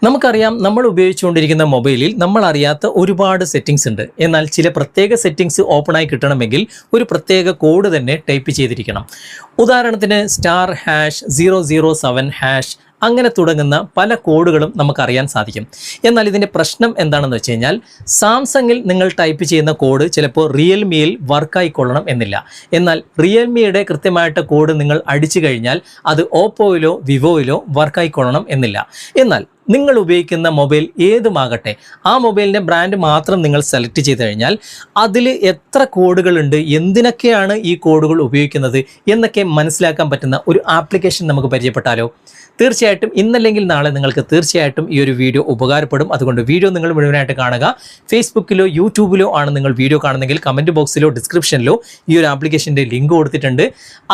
നമുക്കറിയാം നമ്മൾ ഉപയോഗിച്ചുകൊണ്ടിരിക്കുന്ന മൊബൈലിൽ നമ്മൾ അറിയാത്ത ഒരുപാട് സെറ്റിംഗ്സ് ഉണ്ട്. എന്നാൽ ചില പ്രത്യേക സെറ്റിംഗ്സ് ഓപ്പൺ ആയി കിട്ടണമെങ്കിൽ ഒരു പ്രത്യേക കോഡ് തന്നെ ടൈപ്പ് ചെയ്തിരിക്കണം. ഉദാഹരണത്തിന് *#007# അങ്ങനെ തുടങ്ങുന്ന പല കോഡുകളും നമുക്കറിയാൻ സാധിക്കും. എന്നാൽ ഇതിൻ്റെ പ്രശ്നം എന്താണെന്ന് വെച്ച് കഴിഞ്ഞാൽ സാംസങ്ങിൽ നിങ്ങൾ ടൈപ്പ് ചെയ്യുന്ന കോഡ് ചിലപ്പോൾ റിയൽമിയിൽ വർക്കായിക്കൊള്ളണം എന്നില്ല. എന്നാൽ റിയൽമിയുടെ കൃത്യമായിട്ട് കോഡ് നിങ്ങൾ അടിച്ചു കഴിഞ്ഞാൽ അത് ഓപ്പോയിലോ വിവോയിലോ വർക്കായിക്കൊള്ളണം എന്നില്ല. എന്നാൽ നിങ്ങൾ ഉപയോഗിക്കുന്ന മൊബൈൽ ഏതുമാകട്ടെ ആ മൊബൈലിൻ്റെ ബ്രാൻഡ് മാത്രം നിങ്ങൾ സെലക്ട് ചെയ്ത് കഴിഞ്ഞാൽ അതിൽ എത്ര കോഡുകളുണ്ട്, എന്തിനൊക്കെയാണ് ഈ കോഡുകൾ ഉപയോഗിക്കുന്നത് എന്നൊക്കെ മനസ്സിലാക്കാൻ പറ്റുന്ന ഒരു ആപ്ലിക്കേഷൻ നമുക്ക് പരിചയപ്പെട്ടാലോ? തീർച്ചയായിട്ടും ഇന്നല്ലെങ്കിൽ നാളെ നിങ്ങൾക്ക് തീർച്ചയായിട്ടും ഈ ഒരു വീഡിയോ ഉപകാരപ്പെടും. അതുകൊണ്ട് വീഡിയോ നിങ്ങൾ മുഴുവനായിട്ട് കാണുക. ഫേസ്ബുക്കിലോ യൂട്യൂബിലോ ആണ് നിങ്ങൾ വീഡിയോ കാണുന്നെങ്കിൽ കമൻറ്റ് ബോക്സിലോ ഡിസ്ക്രിപ്ഷനിലോ ഈ ഒരു ആപ്ലിക്കേഷൻ്റെ ലിങ്ക് കൊടുത്തിട്ടുണ്ട്.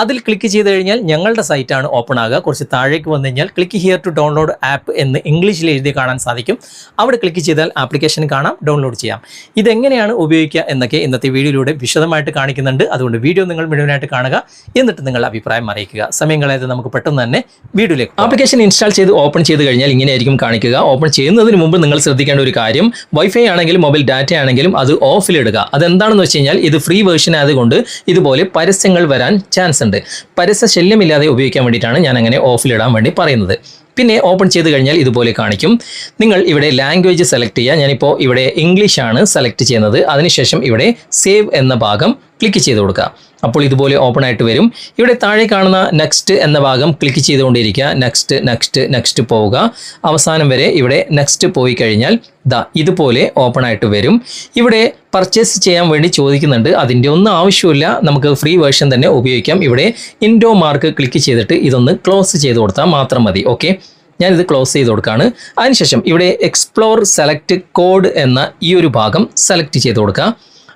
അതിൽ ക്ലിക്ക് ചെയ്ത് കഴിഞ്ഞാൽ ഞങ്ങളുടെ സൈറ്റാണ് ഓപ്പൺ ആകുക. കുറച്ച് താഴേക്ക് വന്നു കഴിഞ്ഞാൽ click here to download app എന്ന് ഇംഗ്ലീഷിൽ എഴുതി കാണാൻ സാധിക്കും. അവിടെ ക്ലിക്ക് ചെയ്താൽ ആപ്ലിക്കേഷൻ കാണാം, ഡൗൺലോഡ് ചെയ്യാം. ഇതെങ്ങനെയാണ് ഉപയോഗിക്കുക എന്നൊക്കെ ഇന്നത്തെ വീഡിയോയിലൂടെ വിശദമായിട്ട് കാണിക്കുന്നുണ്ട്. അതുകൊണ്ട് വീഡിയോ നിങ്ങൾ മുഴുവനായിട്ട് കാണുക, എന്നിട്ട് നിങ്ങൾ അഭിപ്രായം അറിയിക്കുക. സമയം കളയാതെ നമുക്ക് പെട്ടെന്ന് തന്നെ വീഡിയോയിലേക്ക്. ആപ്ലിക്കേഷൻ ഇൻസ്റ്റാൾ ചെയ്ത് ഓപ്പൺ ചെയ്ത് കഴിഞ്ഞാൽ ഇങ്ങനെയായിരിക്കും കാണിക്കുക. ഓപ്പൺ ചെയ്യുന്നതിന് മുമ്പ് നിങ്ങൾ ശ്രദ്ധിക്കേണ്ട ഒരു കാര്യം, വൈഫൈ ആണെങ്കിലും മൊബൈൽ ഡാറ്റ ആണെങ്കിലും അത് ഓഫിലിടുക. അതെന്താണെന്ന് വെച്ച് കഴിഞ്ഞാൽ ഇത് ഫ്രീ വേർഷൻ ആയതുകൊണ്ട് ഇതുപോലെ പരസ്യങ്ങൾ വരാൻ ചാൻസ് ഉണ്ട്. പരസ്യ ശല്യമില്ലാതെ ഉപയോഗിക്കാൻ വേണ്ടിയിട്ടാണ് ഞാൻ അങ്ങനെ ഓഫിലിടാൻ വേണ്ടി പറയുന്നത്. പിന്നെ ഓപ്പൺ ചെയ്ത് കഴിഞ്ഞാൽ ഇതുപോലെ കാണിക്കും. നിങ്ങൾ ഇവിടെ ലാംഗ്വേജ് സെലക്ട് ചെയ്യുക. ഞാനിപ്പോൾ ഇവിടെ ഇംഗ്ലീഷാണ് സെലക്ട് ചെയ്യുന്നത്. അതിനുശേഷം ഇവിടെ സേവ് എന്ന ഭാഗം ക്ലിക്ക് ചെയ്ത് കൊടുക്കുക. അപ്പോൾ ഇതുപോലെ ഓപ്പൺ ആയിട്ട് വരും. ഇവിടെ താഴെ കാണുന്ന നെക്സ്റ്റ് എന്ന ഭാഗം ക്ലിക്ക് ചെയ്തുകൊണ്ടിരിക്കുക. നെക്സ്റ്റ് നെക്സ്റ്റ് നെക്സ്റ്റ് പോവുക. അവസാനം വരെ ഇവിടെ നെക്സ്റ്റ് പോയി കഴിഞ്ഞാൽ ഇതുപോലെ ഓപ്പൺ ആയിട്ട് വരും. ഇവിടെ പർച്ചേസ് ചെയ്യാൻ വേണ്ടി ചോദിക്കുന്നുണ്ട്. അതിൻ്റെ ഒന്നും ആവശ്യമില്ല, നമുക്ക് ഫ്രീ വേർഷൻ തന്നെ ഉപയോഗിക്കാം. ഇവിടെ ഇൻഡോ മാർക്ക് ക്ലിക്ക് ചെയ്തിട്ട് ഇതൊന്ന് ക്ലോസ് ചെയ്ത് കൊടുത്താൽ മാത്രം മതി. ഓക്കെ, ഞാനിത് ക്ലോസ് ചെയ്ത് കൊടുക്കുകയാണ്. അതിനുശേഷം ഇവിടെ എക്സ്പ്ലോർ സെലക്ട് കോഡ് എന്ന ഈ ഒരു ഭാഗം സെലക്ട് ചെയ്ത് കൊടുക്കുക.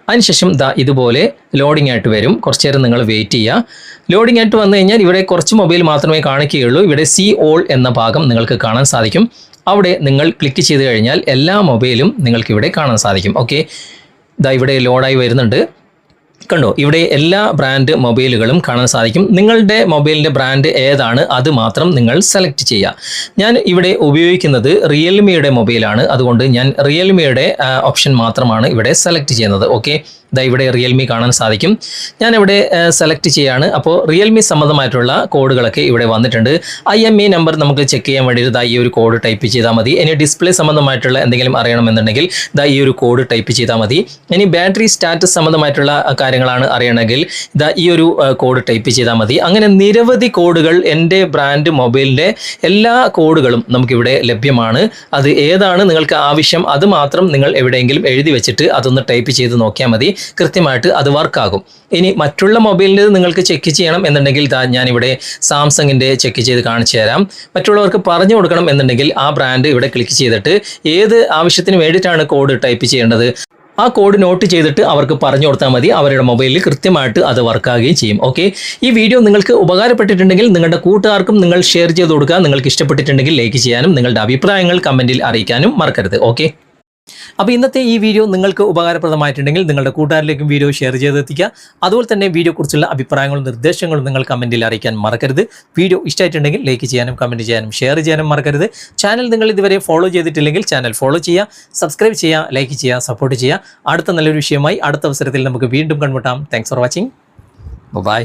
അതിനുശേഷം ഇതുപോലെ ലോഡിംഗ് ആയിട്ട് വരും. കുറച്ച് നേരം നിങ്ങൾ വെയിറ്റ് ചെയ്യുക. ലോഡിംഗ് ആയിട്ട് വന്നു കഴിഞ്ഞാൽ ഇവിടെ കുറച്ച് മൊബൈൽ മാത്രമേ കാണിക്കുകയുള്ളൂ. ഇവിടെ സീ ഓൾ എന്ന ഭാഗം നിങ്ങൾക്ക് കാണാൻ സാധിക്കും. അവിടെ നിങ്ങൾ ക്ലിക്ക് ചെയ്ത് കഴിഞ്ഞാൽ എല്ലാ മൊബൈലും നിങ്ങൾക്കിവിടെ കാണാൻ സാധിക്കും. ഓക്കെ, ഇവിടെ ലോഡായി വരുന്നുണ്ട്. കണ്ടോ, ഇവിടെ എല്ലാ ബ്രാൻഡ് മൊബൈലുകളും കാണാൻ സാധിക്കും. നിങ്ങളുടെ മൊബൈലിൻ്റെ ബ്രാൻഡ് ഏതാണ് അത് മാത്രം നിങ്ങൾ സെലക്ട് ചെയ്യുക. ഞാൻ ഇവിടെ ഉപയോഗിക്കുന്നത് റിയൽമിയുടെ മൊബൈലാണ്. അതുകൊണ്ട് ഞാൻ റിയൽമിയുടെ ഓപ്ഷൻ മാത്രമാണ് ഇവിടെ സെലക്ട് ചെയ്യുന്നത്. ഓക്കെ, ഇവിടെ റിയൽമി കാണാൻ സാധിക്കും. ഞാനിവിടെ സെലക്ട് ചെയ്യാണ്. അപ്പോൾ റിയൽമി സംബന്ധമായിട്ടുള്ള കോഡുകളൊക്കെ ഇവിടെ വന്നിട്ടുണ്ട്. IMEI നമ്പർ നമുക്ക് ചെക്ക് ചെയ്യാൻ വേണ്ടിയിട്ട് ഈ ഒരു കോഡ് ടൈപ്പ് ചെയ്താൽ മതി. ഇനി ഡിസ്പ്ലേ സംബന്ധമായിട്ടുള്ള എന്തെങ്കിലും അറിയണമെന്നുണ്ടെങ്കിൽ ഈ ഒരു കോഡ് ടൈപ്പ് ചെയ്താൽ മതി. ഇനി ബാറ്ററി സ്റ്റാറ്റസ് സംബന്ധമായിട്ടുള്ള കാര്യങ്ങളാണ് അറിയണമെങ്കിൽ ഈ ഒരു കോഡ് ടൈപ്പ് ചെയ്താൽ മതി. അങ്ങനെ നിരവധി കോഡുകൾ എൻ്റെ ബ്രാൻഡ് മൊബൈലിൻ്റെ എല്ലാ കോഡുകളും നമുക്കിവിടെ ലഭ്യമാണ്. അത് ഏതാണ് നിങ്ങൾക്ക് ആവശ്യം അത് മാത്രം നിങ്ങൾ എവിടെയെങ്കിലും എഴുതി വെച്ചിട്ട് അതൊന്ന് ടൈപ്പ് ചെയ്ത് നോക്കിയാൽ മതി. കൃത്യമായിട്ട് അത് വർക്കാകും. ഇനി മറ്റുള്ള മൊബൈലിന് നിങ്ങൾക്ക് ചെക്ക് ചെയ്യണം എന്നുണ്ടെങ്കിൽ ഞാനിവിടെ സാംസങ്ങിൻ്റെ ചെക്ക് ചെയ്ത് കാണിച്ചു തരാം. മറ്റുള്ളവർക്ക് പറഞ്ഞു കൊടുക്കണം എന്നുണ്ടെങ്കിൽ ആ ബ്രാൻഡ് ഇവിടെ ക്ലിക്ക് ചെയ്തിട്ട് ഏത് ആവശ്യത്തിന് വേണ്ടിയിട്ടാണ് കോഡ് ടൈപ്പ് ചെയ്യേണ്ടത് ആ കോഡ് നോട്ട് ചെയ്തിട്ട് അവർക്ക് പറഞ്ഞു കൊടുത്താൽ മതി. അവരുടെ മൊബൈലിൽ കൃത്യമായിട്ട് അത് വർക്കാകുകയും ചെയ്യും. ഓക്കെ, ഈ വീഡിയോ നിങ്ങൾക്ക് ഉപകാരപ്പെട്ടിട്ടുണ്ടെങ്കിൽ നിങ്ങളുടെ കൂട്ടുകാർക്കും നിങ്ങൾ ഷെയർ ചെയ്ത് കൊടുക്കുക. നിങ്ങൾക്ക് ഇഷ്ടപ്പെട്ടിട്ടുണ്ടെങ്കിൽ ലൈക്ക് ചെയ്യാനും നിങ്ങളുടെ അഭിപ്രായങ്ങൾ കമൻറ്റിൽ അറിയിക്കാനും മറക്കരുത്. ഓക്കെ, അപ്പോൾ ഇന്നത്തെ ഈ വീഡിയോ നിങ്ങൾക്ക് ഉപകാരപ്രദമായിട്ടുണ്ടെങ്കിൽ നിങ്ങളുടെ കൂട്ടുകാരിലേക്കും വീഡിയോ ഷെയർ ചെയ്തെത്തിക്കുക. അതുപോലെ തന്നെ വീഡിയോയെക്കുറിച്ചുള്ള അഭിപ്രായങ്ങളും നിർദ്ദേശങ്ങളും നിങ്ങൾ കമൻറ്റിൽ അറിയിക്കാൻ മറക്കരുത്. വീഡിയോ ഇഷ്ടമായിട്ടുണ്ടെങ്കിൽ ലൈക്ക് ചെയ്യാനും കമൻറ്റ് ചെയ്യാനും ഷെയർ ചെയ്യാനും മറക്കരുത്. ചാനൽ നിങ്ങൾ ഇതുവരെ ഫോളോ ചെയ്തിട്ടില്ലെങ്കിൽ ചാനൽ ഫോളോ ചെയ്യുക, സബ്സ്ക്രൈബ് ചെയ്യുക, ലൈക്ക് ചെയ്യുക, സപ്പോർട്ട് ചെയ്യുക. അടുത്ത നല്ലൊരു വിഷയമായി അടുത്ത അവസരത്തിൽ നമുക്ക് വീണ്ടും കണ്ടുമുട്ടാം. Thanks for watching. ബൈ.